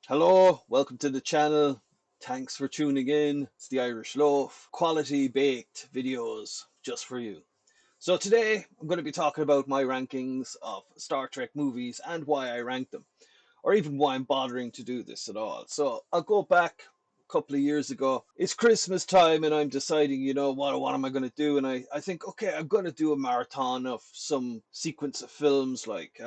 Hello, welcome to the channel. Thanks for tuning in. It's the Irish Loaf. Quality baked videos just for you. So today I'm going to be talking about my rankings of Star Trek movies and why I rank them, or even why I'm bothering to do this at all. So I'll go back a couple of years ago. It's Christmas time and I'm deciding, what am I going to do? And I think, okay, I'm going to do a marathon of some sequence of films like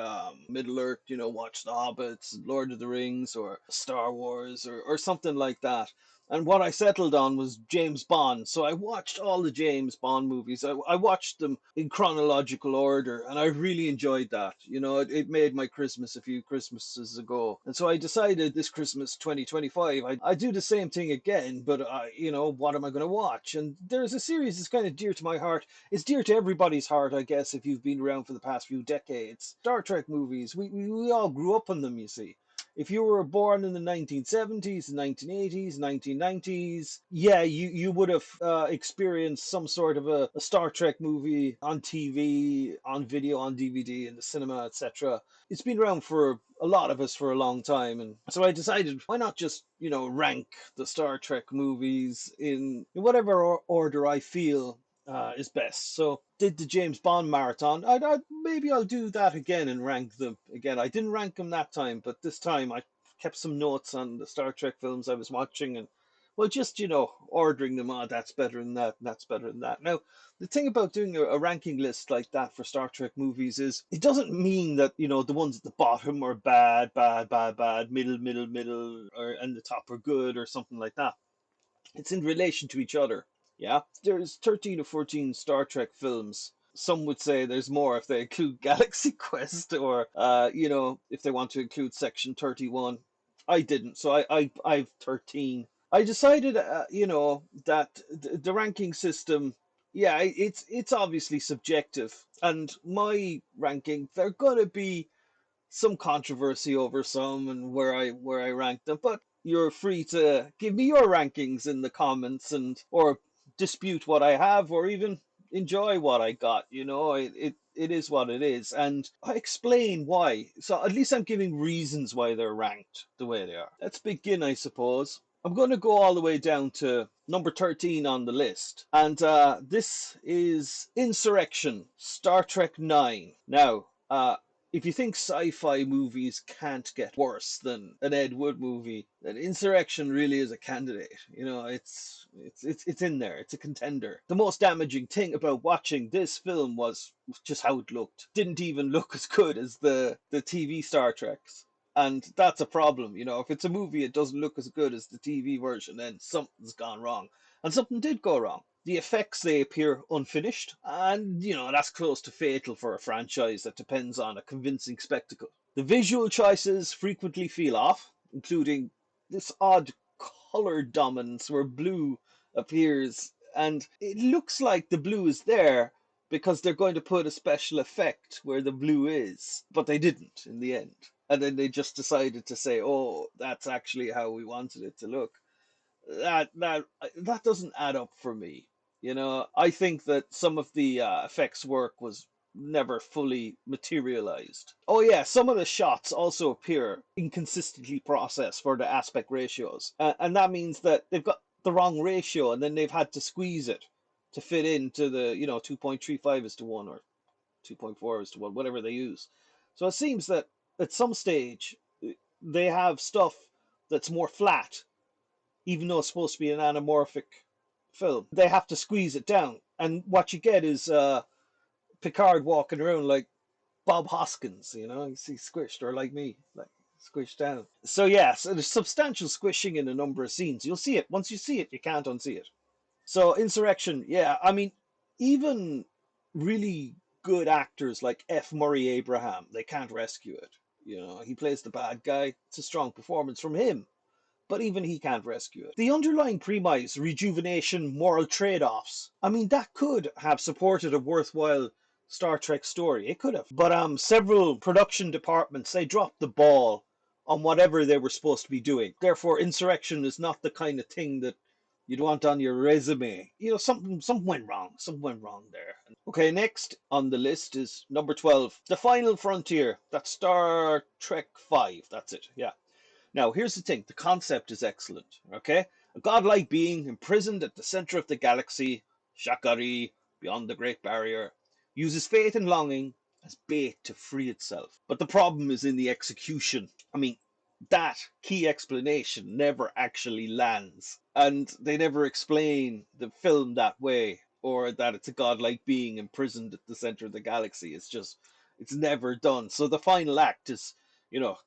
Middle Earth, watch The Hobbits, Lord of the Rings, or Star Wars, or something like that. And what I settled on was James Bond. So I watched all the James Bond movies. I watched them in chronological order, and I really enjoyed that. It made my Christmas a few Christmases ago. And so I decided this Christmas 2025, I do the same thing again, but what am I going to watch? And there's a series that's kind of dear to my heart. It's dear to everybody's heart, I guess, if you've been around for the past few decades. Star Trek movies. We all grew up on them, you see. If you were born in the 1970s, 1980s, 1990s, yeah, you would have experienced some sort of a Star Trek movie on TV, on video, on DVD, in the cinema, etc. It's been around for a lot of us for a long time, and so I decided, why not just rank the Star Trek movies in whatever order I feel is best. So did the James Bond marathon. Maybe I'll do that again and rank them again. I didn't rank them that time, but this time I kept some notes on the Star Trek films I was watching and well, just ordering them. Oh, that's better than that. That's better than that. Now, the thing about doing a ranking list like that for Star Trek movies is it doesn't mean that the ones at the bottom are bad, bad, bad, bad, middle, middle, middle, or and the top are good or something like that. It's in relation to each other. Yeah, there's 13 or 14 Star Trek films. Some would say there's more if they include Galaxy Quest or, if they want to include Section 31. I didn't, so I've 13. I decided, that the ranking system, yeah, it's obviously subjective, and my ranking, there gonna be some controversy over some and where I rank them, but you're free to give me your rankings in the comments and or dispute what I have or even enjoy what I got. It is what it is, and I explain why. So at least I'm giving reasons why they're ranked the way they are. Let's begin, I suppose. I'm going to go all the way down to number 13 on the list. And this is Insurrection, Star Trek 9. Now, if you think sci-fi movies can't get worse than an Ed Wood movie, then Insurrection really is a candidate. It's in there. It's a contender. The most damaging thing about watching this film was just how it looked. Didn't even look as good as the TV Star Treks. And that's a problem. If it's a movie, it doesn't look as good as the TV version, then something's gone wrong. And something did go wrong. The effects, they appear unfinished, and that's close to fatal for a franchise that depends on a convincing spectacle. The visual choices frequently feel off, including this odd color dominance where blue appears, and it looks like the blue is there because they're going to put a special effect where the blue is, but they didn't in the end. And then they just decided to say, "Oh, that's actually how we wanted it to look." That doesn't add up for me. I think that some of the effects work was never fully materialized. Oh yeah, some of the shots also appear inconsistently processed for the aspect ratios, and that means that they've got the wrong ratio, and then they've had to squeeze it to fit into the 2.35 is to 1 or 2.4 is to 1, whatever they use. So it seems that at some stage they have stuff that's more flat even though it's supposed to be an anamorphic film. They have to squeeze it down. And what you get is Picard walking around like Bob Hoskins, he's squished, or like me, like squished down. So, yeah, so there's substantial squishing in a number of scenes. You'll see it. Once you see it, you can't unsee it. So, Insurrection, yeah, I mean, even really good actors like F. Murray Abraham, they can't rescue it. He plays the bad guy. It's a strong performance from him, but even he can't rescue it. The underlying premise, rejuvenation, moral trade-offs, I mean, that could have supported a worthwhile Star Trek story. It could have. But several production departments, they dropped the ball on whatever they were supposed to be doing. Therefore, Insurrection is not the kind of thing that you'd want on your resume. Something went wrong. Something went wrong there. Okay, next on the list is number 12, The Final Frontier. That's Star Trek 5. That's it, yeah. Now, here's the thing, the concept is excellent, okay? A godlike being imprisoned at the center of the galaxy, Shakari, beyond the Great Barrier, uses faith and longing as bait to free itself. But the problem is in the execution. I mean, that key explanation never actually lands. And they never explain the film that way, or that it's a godlike being imprisoned at the center of the galaxy. It's never done. So the final act is,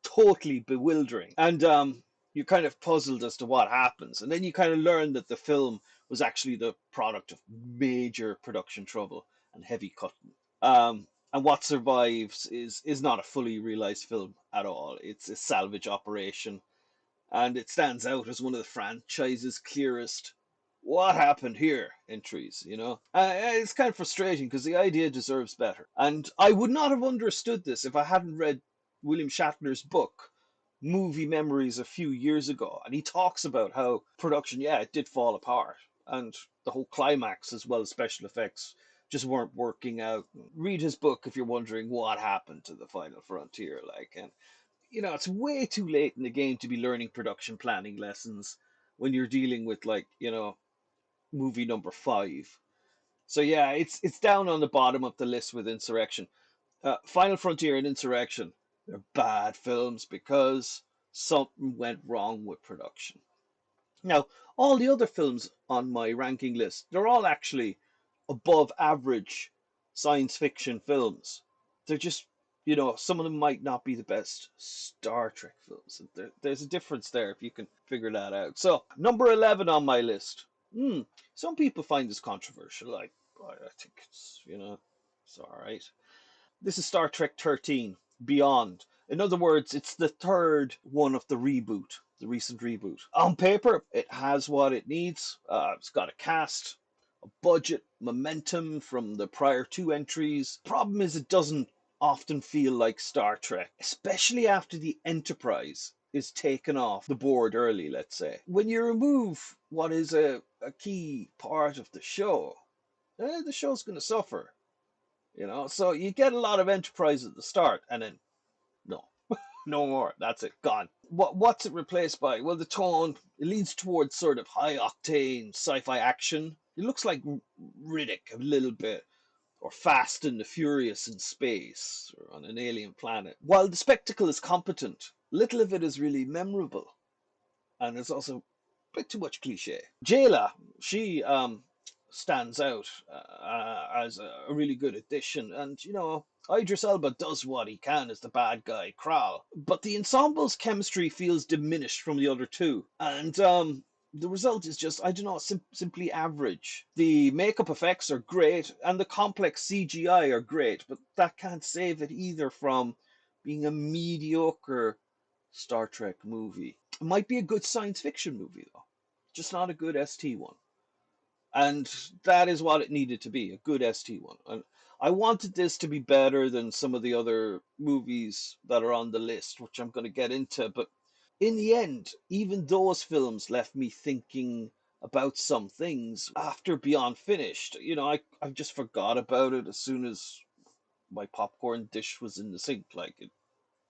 totally bewildering. And you're kind of puzzled as to what happens. And then you kind of learn that the film was actually the product of major production trouble and heavy cutting. And what survives is not a fully realized film at all. It's a salvage operation, and it stands out as one of the franchise's clearest "what happened here" entries. It's kind of frustrating because the idea deserves better, and I would not have understood this if I hadn't read William Shatner's book Movie Memories a few years ago, and he talks about how production, yeah, it did fall apart, and the whole climax as well as special effects just weren't working out. Read his book if you're wondering what happened to the final frontier, and it's way too late in the game to be learning production planning lessons when you're dealing with movie number 5. So yeah, it's down on the bottom of the list with Insurrection. Final Frontier and Insurrection, they're bad films because something went wrong with production. Now, all the other films on my ranking list, they're all actually above average science fiction films. They're just, some of them might not be the best Star Trek films. There's a difference there if you can figure that out. So, number 11 on my list. Some people find this controversial. I think it's all right. This is Star Trek 13, Beyond. In other words, it's the third one of the recent reboot. On paper, it has what it needs. It's got a cast, a budget, momentum from the prior two entries. Problem is, it doesn't often feel like Star Trek, especially after the Enterprise is taken off the board early, let's say. When you remove what is a key part of the show, the show's going to suffer. So you get a lot of Enterprise at the start, and then no, no more. That's it, gone. What's it replaced by? Well, the tone, it leans towards sort of high octane sci-fi action. It looks like Riddick a little bit, or Fast and the Furious in space, or on an alien planet. While the spectacle is competent, little of it is really memorable, and it's also a bit too much cliche. Jayla, she stands out as a really good addition. And, Idris Elba does what he can as the bad guy, Kral. But the ensemble's chemistry feels diminished from the other two. And the result is just, I don't know, simply average. The makeup effects are great, and the complex CGI are great, but that can't save it either from being a mediocre Star Trek movie. It might be a good science fiction movie, though, just not a good ST one. And that is what it needed to be, a good ST one. And I wanted this to be better than some of the other movies that are on the list, which I'm going to get into. But in the end, even those films left me thinking about some things after Beyond finished. I just forgot about it as soon as my popcorn dish was in the sink.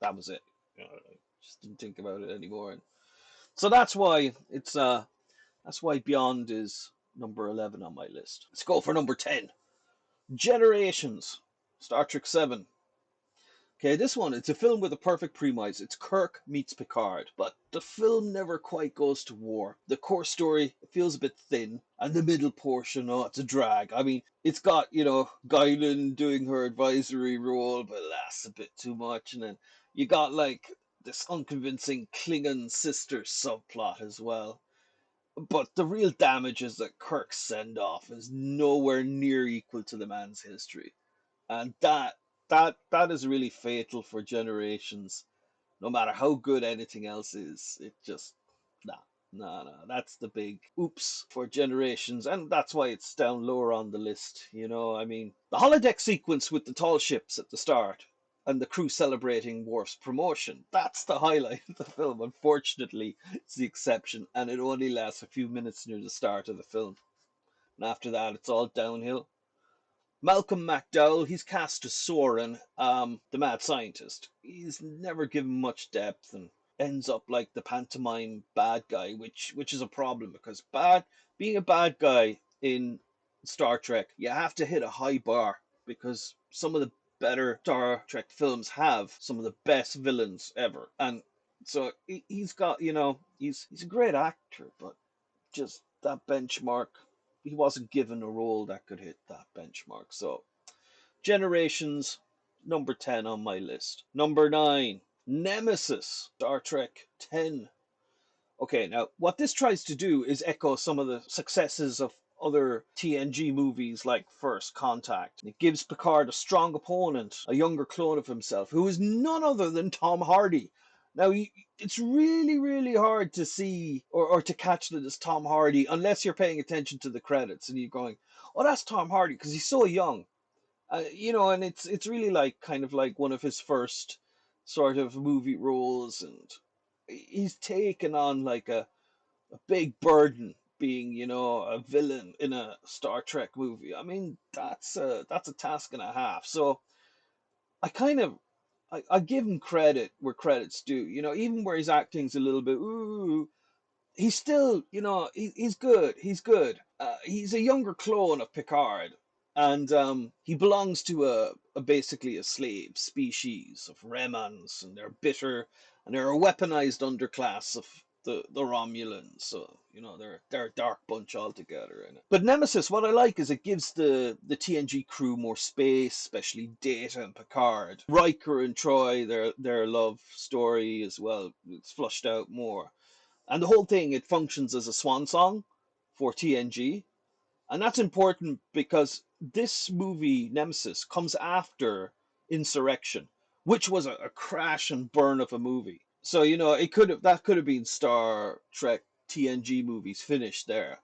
That was it. I just didn't think about it anymore. And so that's why Beyond is number 11 on my list. Let's go for number 10. Generations. Star Trek 7. Okay, this one, it's a film with a perfect premise. It's Kirk meets Picard, but the film never quite goes to war. The core story feels a bit thin, and the middle portion, oh, it's a drag. I mean, it's got, Guinan doing her advisory role, but that's a bit too much. And then you got, this unconvincing Klingon sister subplot as well. But the real damage is that Kirk's send off is nowhere near equal to the man's history. And that is really fatal for Generations. No matter how good anything else is, it just nah. No, that's the big oops for Generations, and that's why it's down lower on the list. I mean, the holodeck sequence with the tall ships at the start and the crew celebrating Worf's promotion. That's the highlight of the film. Unfortunately, it's the exception, and it only lasts a few minutes near the start of the film. And after that, it's all downhill. Malcolm McDowell, he's cast as Soren, the mad scientist. He's never given much depth, and ends up like the pantomime bad guy, which is a problem because being a bad guy in Star Trek, you have to hit a high bar because some of the better Star Trek films have some of the best villains ever. And so he's got, he's a great actor, but just that benchmark, he wasn't given a role that could hit that benchmark. So Generations, number 10 on my list. Number 9, Nemesis, Star Trek 10. Okay, now what this tries to do is echo some of the successes of other TNG movies like First Contact. It gives Picard a strong opponent, a younger clone of himself, who is none other than Tom Hardy. Now, it's really, really hard to see or to catch that it's Tom Hardy unless you're paying attention to the credits and you're going, oh, that's Tom Hardy because he's so young. And it's really like kind of like one of his first sort of movie roles, and he's taken on like a big burden being, a villain in a Star Trek movie. I mean, that's a task and a half. So I kind of I give him credit where credit's due. Even where his acting's a little bit ooh, he's still, he's good. He's good. He's a younger clone of Picard, and he belongs to a basically a slave species of Remans, and they're bitter, and they're a weaponized underclass of the Romulans. So they're a dark bunch altogether. But Nemesis, what I like is it gives the TNG crew more space, especially Data and Picard, Riker and Troy, their love story as well. It's flushed out more. And the whole thing, it functions as a swan song for TNG. And that's important because this movie, Nemesis, comes after Insurrection, which was a crash and burn of a movie. So, that could have been Star Trek TNG movies finished there.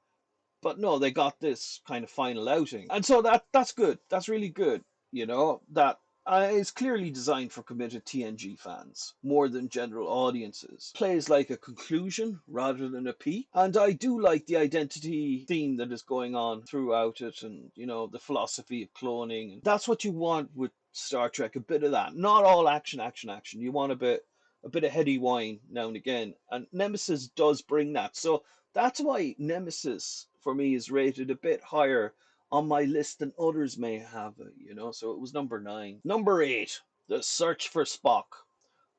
But no, they got this kind of final outing. And so that's good. That's really good. That is clearly designed for committed TNG fans more than general audiences. Plays like a conclusion rather than a peak. And I do like the identity theme that is going on throughout it, and the philosophy of cloning. And that's what you want with Star Trek, a bit of that. Not all action, action, action. You want a bit of heady wine now and again. And Nemesis does bring that. So that's why Nemesis, for me, is rated a bit higher on my list than others may have it. So it was number 9. Number 8, The Search for Spock,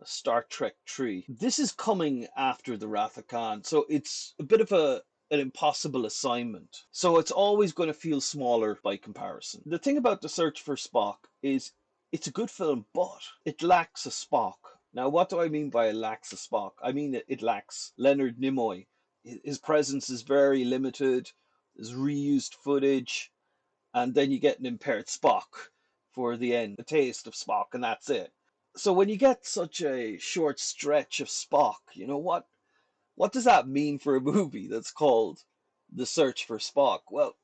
a Star Trek 3. This is coming after The Wrath of Khan, so it's a bit of an impossible assignment. So it's always going to feel smaller by comparison. The thing about The Search for Spock is it's a good film, but it lacks a Spock. Now, what do I mean by it lacks a Spock? I mean it lacks Leonard Nimoy. His presence is very limited. There's reused footage, and then you get an impaired Spock for the end, a taste of Spock, and that's it. So when you get such a short stretch of Spock, what does that mean for a movie that's called The Search for Spock? Well,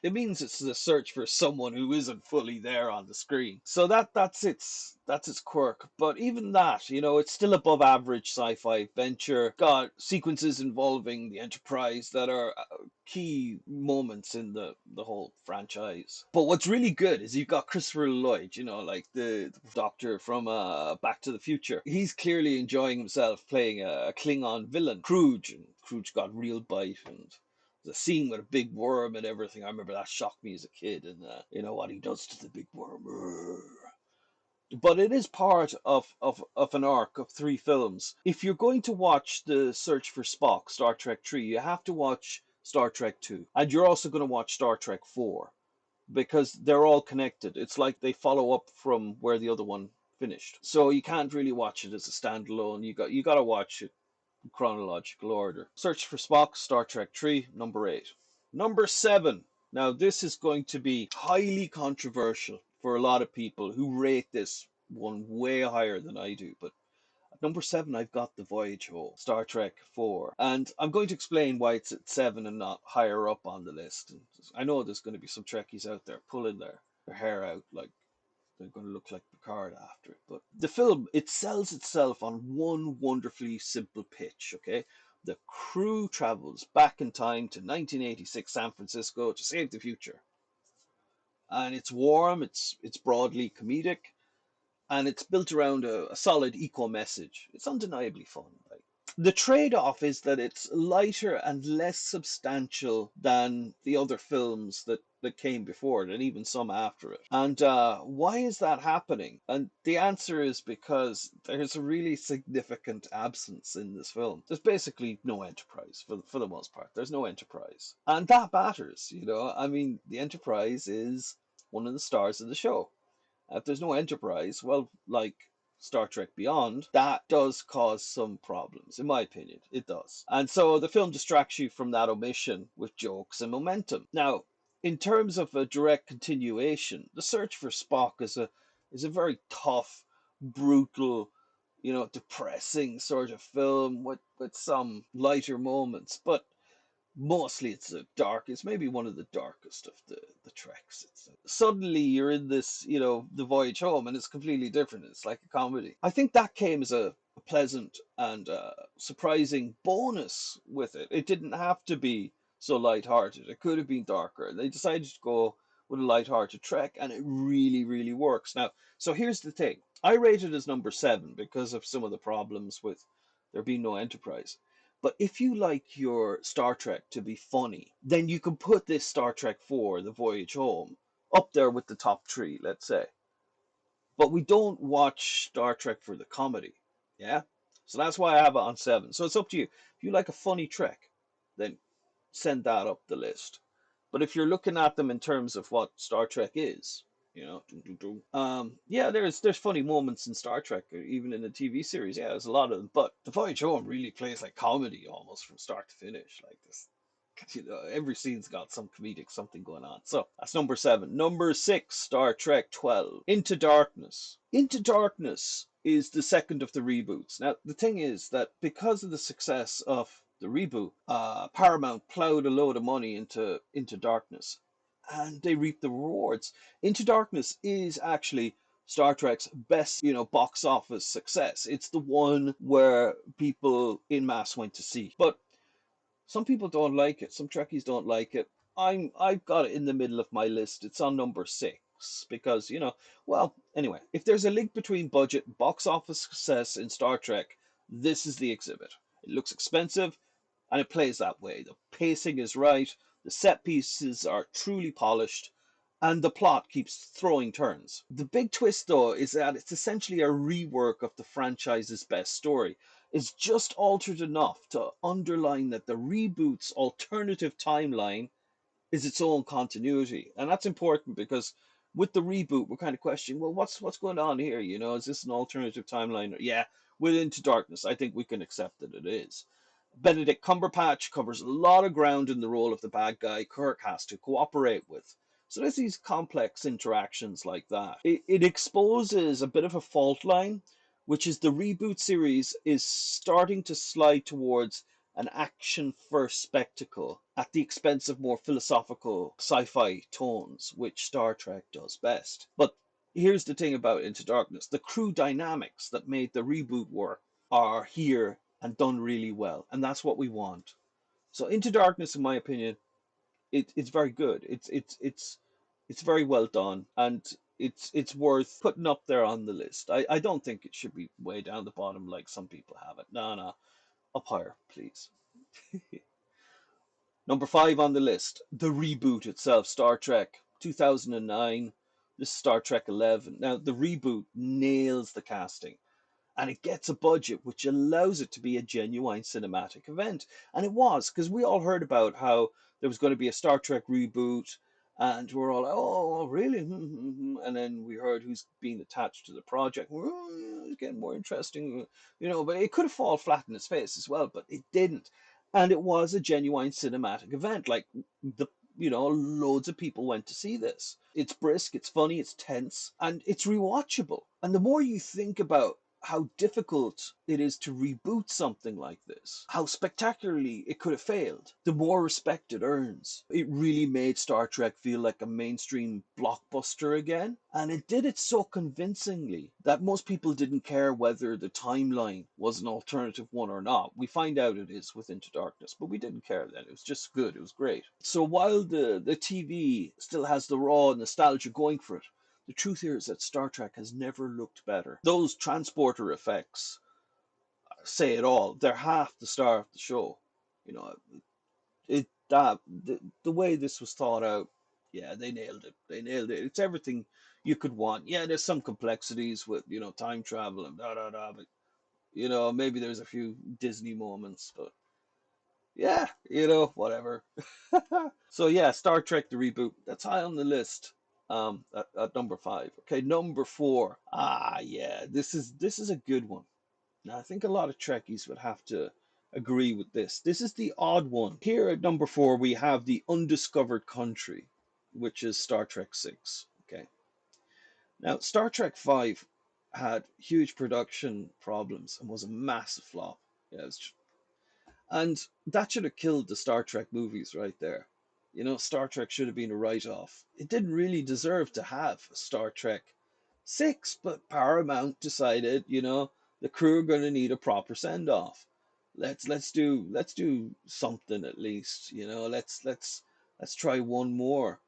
it means it's the search for someone who isn't fully there on the screen. So that's its quirk. But even that, it's still above average sci-fi venture. Got sequences involving the Enterprise that are key moments in the whole franchise. But what's really good is you've got Christopher Lloyd, like the Doctor from Back to the Future. He's clearly enjoying himself playing a Klingon villain, Kruge, and Kruge got real bite, and the scene with a big worm and everything. I remember that shocked me as a kid, and what he does to the big worm. But it is part of an arc of 3 films. If you're going to watch The Search for Spock, Star Trek 3, you have to watch Star Trek 2. And you're also going to watch Star Trek 4 because they're all connected. It's like they follow up from where the other one finished. So you can't really watch it as a standalone. You got to watch it chronological order. Search for Spock, Star Trek 3, number 8. Number 7. Now, this is going to be highly controversial for a lot of people who rate this one way higher than I do. But at number 7, I've got The Voyage Home, Star Trek 4. And I'm going to explain why it's at 7 and not higher up on the list. And I know there's going to be some Trekkies out there pulling their hair out like they're going to look like Picard after it. But the film, it sells itself on one wonderfully simple pitch, okay? The crew travels back in time to 1986 San Francisco to save the future. And it's warm, it's broadly comedic, and it's built around a solid eco message. It's undeniably fun. Like, the trade-off is that it's lighter and less substantial than the other films that came before it, and even some after it. And why is that happening? And the answer is because there's a really significant absence in this film. There's basically no Enterprise for the most part. There's no Enterprise, and that matters. You know, I mean, the Enterprise is one of the stars of the show. If there's no Enterprise, well, like Star Trek Beyond, that does cause some problems, in my opinion. It does. And so the film distracts you from that omission with jokes and momentum. Now, in terms of a direct continuation, The Search for Spock is a very tough, brutal, depressing sort of film with some lighter moments. But mostly it's maybe one of the darkest of the treks. Suddenly you're in this, the Voyage Home, and it's completely different. It's like a comedy. I think that came as a pleasant and surprising bonus with it. It didn't have to be so lighthearted. It could have been darker. They decided to go with a lighthearted trek, and it really, really works. Now, so here's the thing. I rate it as number 7 because of some of the problems with there being no Enterprise. But if you like your Star Trek to be funny, then you can put this Star Trek 4, The Voyage Home, up there with the top 3, let's say. But we don't watch Star Trek for the comedy. Yeah? So that's why I have it on 7. So it's up to you. If you like a funny Trek, then send that up the list. But if you're looking at them in terms of what Star Trek is, yeah, there's funny moments in Star Trek, even in the TV series. Yeah, there's a lot of them. But The Voyage Home really plays like comedy almost from start to finish. Like this, every scene's got some comedic something going on. So that's number 7. Number 6, Star Trek 12, Into Darkness. Into Darkness is the second of the reboots. Now the thing is that because of the success of the reboot, Paramount plowed a load of money into Darkness, and they reap the rewards. Into Darkness is actually Star Trek's best, box office success. It's the one where people in mass went to see. But some people don't like it. Some Trekkies don't like it. I've got it in the middle of my list. It's on number 6 because, well, anyway, if there's a link between budget and box office success in Star Trek, this is the exhibit. It looks expensive, and it plays that way. The pacing is right, the set pieces are truly polished, and the plot keeps throwing turns. The big twist, though, is that it's essentially a rework of the franchise's best story. It's just altered enough to underline that the reboot's alternative timeline is its own continuity. And that's important because with the reboot, we're kind of questioning, well, what's going on here? Is this an alternative timeline? Yeah, with Into Darkness, I think we can accept that it is. Benedict Cumberbatch covers a lot of ground in the role of the bad guy Kirk has to cooperate with. So there's these complex interactions like that. It exposes a bit of a fault line, which is the reboot series is starting to slide towards an action first spectacle at the expense of more philosophical sci fi tones, which Star Trek does best. But here's the thing about Into Darkness: the crew dynamics that made the reboot work are here and done really well, and that's what we want. So Into Darkness, in my opinion, it's very good. It's very well done, and it's worth putting up there on the list. I don't think it should be way down the bottom like some people have it. No, no, up higher, please. Number 5 on the list, the reboot itself, Star Trek 2009. This is Star Trek 11. Now, the reboot nails the casting, and it gets a budget which allows it to be a genuine cinematic event. And it was, because we all heard about how there was going to be a Star Trek reboot, and we're all like, oh, really? And then we heard who's being attached to the project. It's getting more interesting, but it could have fallen flat in its face as well, but it didn't. And it was a genuine cinematic event. Like, loads of people went to see this. It's brisk, it's funny, it's tense, and it's rewatchable. And the more you think about how difficult it is to reboot something like this, how spectacularly it could have failed, the more respect it earns. It really made Star Trek feel like a mainstream blockbuster again, and it did it so convincingly that most people didn't care whether the timeline was an alternative one or not. We find out it is with Into Darkness, but we didn't care then. It was just good. It was great. So while the TV still has the raw nostalgia going for it, The truth here is that Star Trek has never looked better. Those transporter effects say it all. They're half the star of the show. You know, the way this was thought out, yeah, they nailed it. They nailed it. It's everything you could want. Yeah, there's some complexities with, time travel and da da da, but maybe there's a few Disney moments, but yeah, whatever. So yeah, Star Trek the reboot. That's high on the list. At number five. Okay, number four. Ah, yeah, this is a good one. Now, I think a lot of Trekkies would have to agree with this. This is the odd one. Here at number four, we have the Undiscovered Country, which is Star Trek 6. Okay. Now, Star Trek 5 had huge production problems and was a massive flop. Yeah, and that should have killed the Star Trek movies right there. Star Trek should have been a write off. It didn't really deserve to have Star Trek 6, but Paramount decided, the crew are going to need a proper send off. Let's do something at least, let's try one more.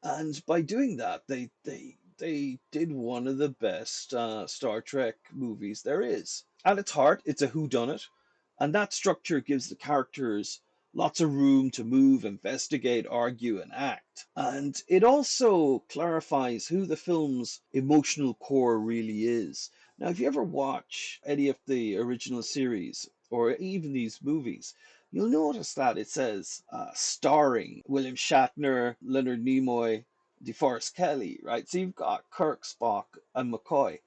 And by doing that, they did one of the best Star Trek movies there is. At its heart, it's a whodunit, and that structure gives the characters lots of room to move, investigate, argue, and act. And it also clarifies who the film's emotional core really is. Now, if you ever watch any of the original series or even these movies, you'll notice that it says starring William Shatner, Leonard Nimoy, DeForest Kelly, right? So you've got Kirk, Spock, and McCoy.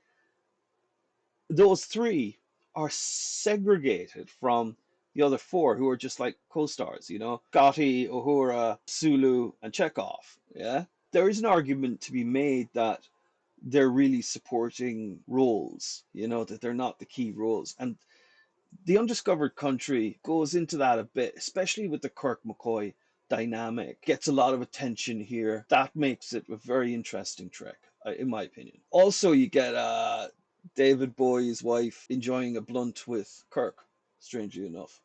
Those three are segregated from the other four who are just like co-stars, Scotty, Uhura, Sulu, and Chekhov. Yeah. There is an argument to be made that they're really supporting roles, that they're not the key roles. And the Undiscovered Country goes into that a bit, especially with the Kirk McCoy dynamic. Gets a lot of attention here. That makes it a very interesting Trek, in my opinion. Also, you get David Bowie's wife enjoying a blunt with Kirk, strangely enough.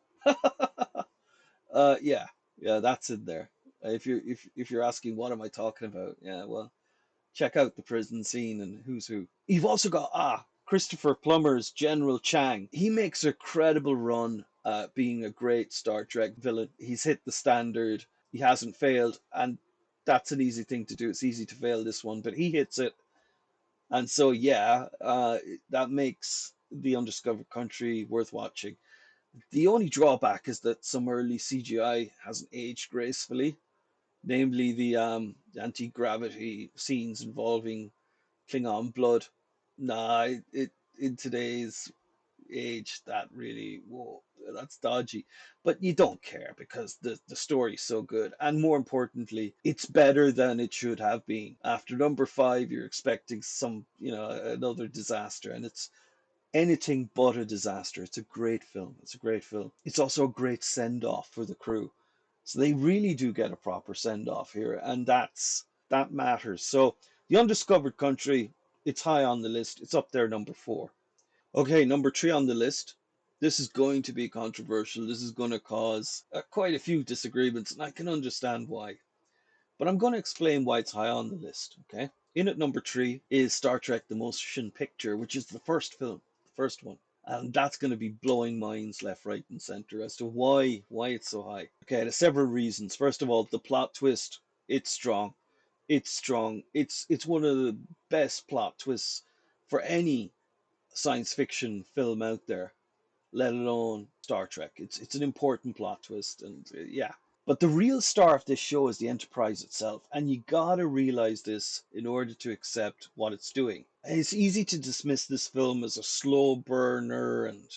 Yeah, yeah, that's in there. If you're asking what am I talking about, yeah, well, check out the prison scene and who's who. You've also got Christopher Plummer's General Chang. He makes a credible run being a great Star Trek villain. He's hit the standard. He hasn't failed, and that's an easy thing to do. It's easy to fail this one, but he hits it. And so, yeah, that makes the Undiscovered Country worth watching. The only drawback is that some early CGI hasn't aged gracefully, namely the anti-gravity scenes involving Klingon blood. Nah, it in today's age that really, whoa, that's dodgy. But you don't care because the story's so good, and more importantly, it's better than it should have been. After number five, you're expecting some, another disaster, and it's anything but a disaster. It's a great film. It's a great film. It's also a great send off for the crew. So they really do get a proper send off here, and that matters. So the Undiscovered Country, it's high on the list. It's up there, number four. Okay, number three on the list. This is going to be controversial. This is going to cause quite a few disagreements, and I can understand why. But I'm going to explain why it's high on the list. Okay. In at number three is Star Trek: The Motion Picture, which is the first film, the first one. And that's going to be blowing minds left, right, and center as to why it's so high. Okay, there's several reasons. First of all, the plot twist. It's strong. It's strong. It's one of the best plot twists for any science fiction film out there, let alone Star Trek. It's an important plot twist, and yeah. But the real star of this show is the Enterprise itself, and you gotta realize this in order to accept what it's doing. It's easy to dismiss this film as a slow burner and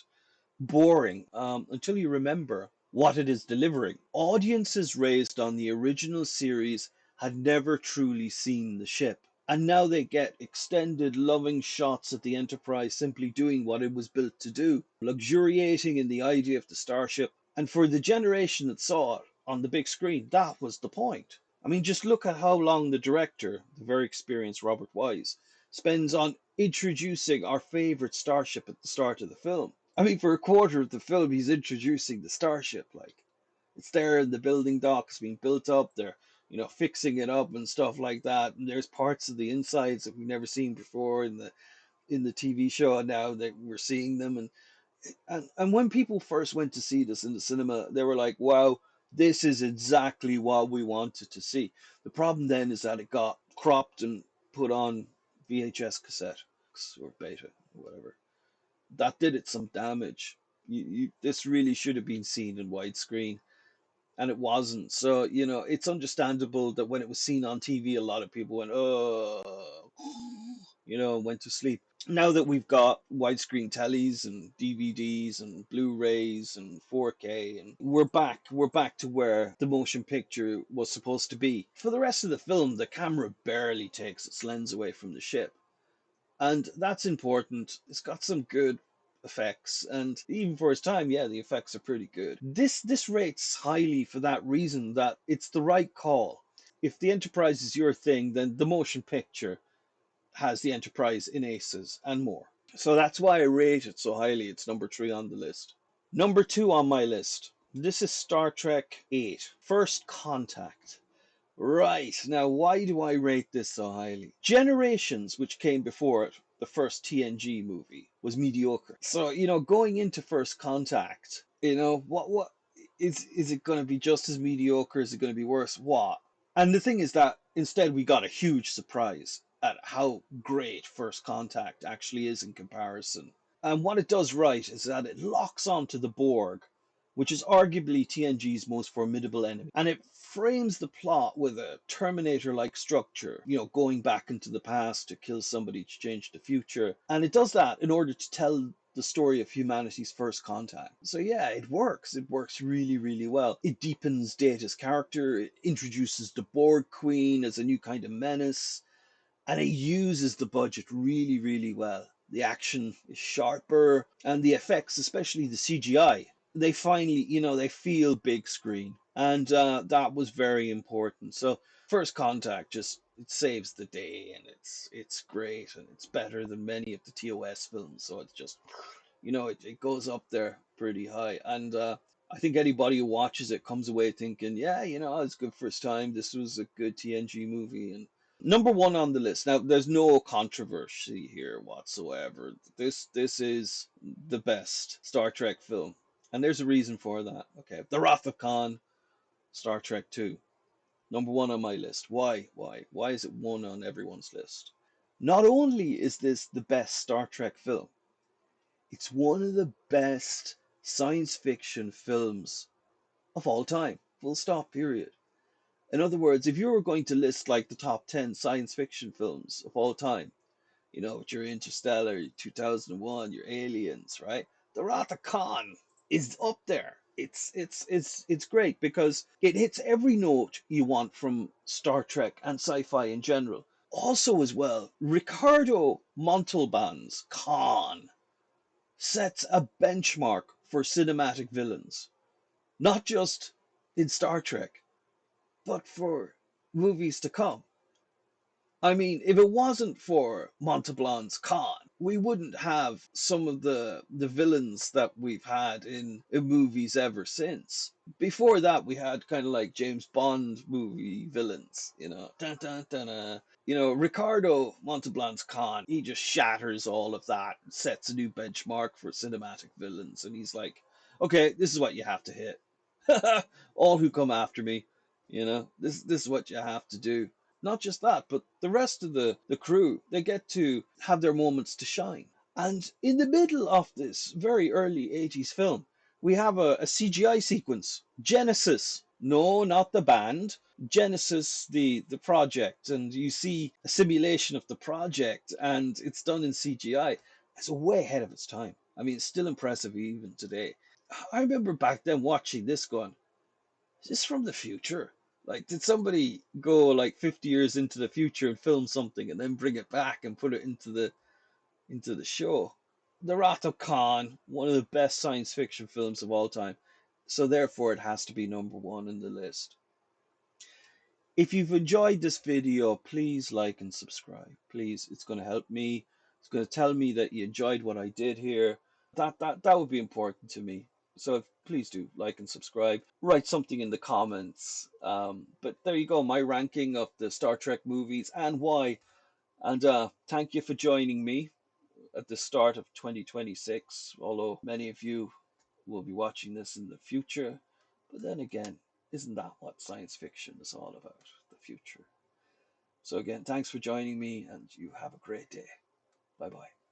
boring until you remember what it is delivering. Audiences raised on the original series had never truly seen the ship. And now they get extended, loving shots at the Enterprise simply doing what it was built to do, luxuriating in the idea of the starship. And for the generation that saw it on the big screen, that was the point. I mean, just look at how long the director, the very experienced Robert Wise, spends on introducing our favorite starship at the start of the film. I mean, for a quarter of the film, he's introducing the starship. Like, it's there in the building docks being built up. They're fixing it up and stuff like that. And there's parts of the insides that we've never seen before in the TV show, and now that we're seeing them. And when people first went to see this in the cinema, they were like, "Wow, this is exactly what we wanted to see." The problem then is that it got cropped and put on VHS cassette or beta or whatever. That did it some damage. This really should have been seen in widescreen, and it wasn't. So, it's understandable that when it was seen on TV, a lot of people went, "Oh," went to sleep. Now that we've got widescreen tellies and DVDs and Blu-rays and 4K, and we're back to where the motion picture was supposed to be. For the rest of the film, the camera barely takes its lens away from the ship, and that's important. It's got some good effects, and even for its time, yeah, the effects are pretty good. This rates highly for that reason, that it's the right call. If the Enterprise is your thing, then the motion picture has the Enterprise in aces and more. So that's why I rate it so highly. It's number 3 on the list. Number 2 on my list. This is Star Trek 8, First Contact. Right, now why do I rate this so highly? Generations, which came before it, the first TNG movie, was mediocre. So, going into First Contact, what is it going to be just as mediocre? Is it going to be worse? What? And the thing is that instead we got a huge surprise at how great First Contact actually is in comparison. And what it does right is that it locks onto the Borg, which is arguably TNG's most formidable enemy. And it frames the plot with a Terminator like structure, going back into the past to kill somebody to change the future. And it does that in order to tell the story of humanity's first contact. So yeah, it works. It works really, really well. It deepens Data's character, it introduces the Borg Queen as a new kind of menace, and it uses the budget really, really well. The action is sharper, and the effects, especially the CGI, they finally, they feel big screen, and that was very important. So First Contact just it saves the day, and it's great, and it's better than many of the TOS films. So it's just, it goes up there pretty high, and I think anybody who watches it comes away thinking, yeah, it's good first time. This was a good TNG movie, and number 1 on the list. Now, there's no controversy here whatsoever. This is the best Star Trek film, and there's a reason for that. Okay, The Wrath of Khan, Star Trek 2, number 1 on my list. Why? Why is it 1 on everyone's list? Not only is this the best Star Trek film, it's one of the best science fiction films of all time. Full stop. Period. In other words, if you were going to list like the top 10 science fiction films of all time, with your Interstellar, your 2001, your Aliens, right? The Wrath of Khan is up there. It's great because it hits every note you want from Star Trek and sci-fi in general. Also, as well, Ricardo Montalban's Khan sets a benchmark for cinematic villains, not just in Star Trek, but for movies to come. I mean, if it wasn't for Montalban's Khan, we wouldn't have some of the villains that we've had in movies ever since. Before that, we had kind of like James Bond movie villains, dun, dun, dun, Ricardo Montalban's Khan, he just shatters all of that, sets a new benchmark for cinematic villains, and he's like, okay, this is what you have to hit. All who come after me, this is what you have to do. Not just that, but the rest of the crew, they get to have their moments to shine. And in the middle of this very early 80s film, we have a CGI sequence. Genesis. No, not the band. Genesis, the project. And you see a simulation of the project, and it's done in CGI. It's way ahead of its time. I mean, it's still impressive even today. I remember back then watching this going, is this from the future? Like, did somebody go like 50 years into the future and film something and then bring it back and put it into the show? The Wrath of Khan, one of the best science fiction films of all time. So therefore it has to be number 1 in the list. If you've enjoyed this video, please like and subscribe. Please, it's going to help me. It's going to tell me that you enjoyed what I did here. That would be important to me. So please do like and subscribe. Write something in the comments. But there you go, my ranking of the Star Trek movies and why. And thank you for joining me at the start of 2026, although many of you will be watching this in the future. But then again, isn't that what science fiction is all about? The future. So, again, thanks for joining me, and you have a great day. Bye bye.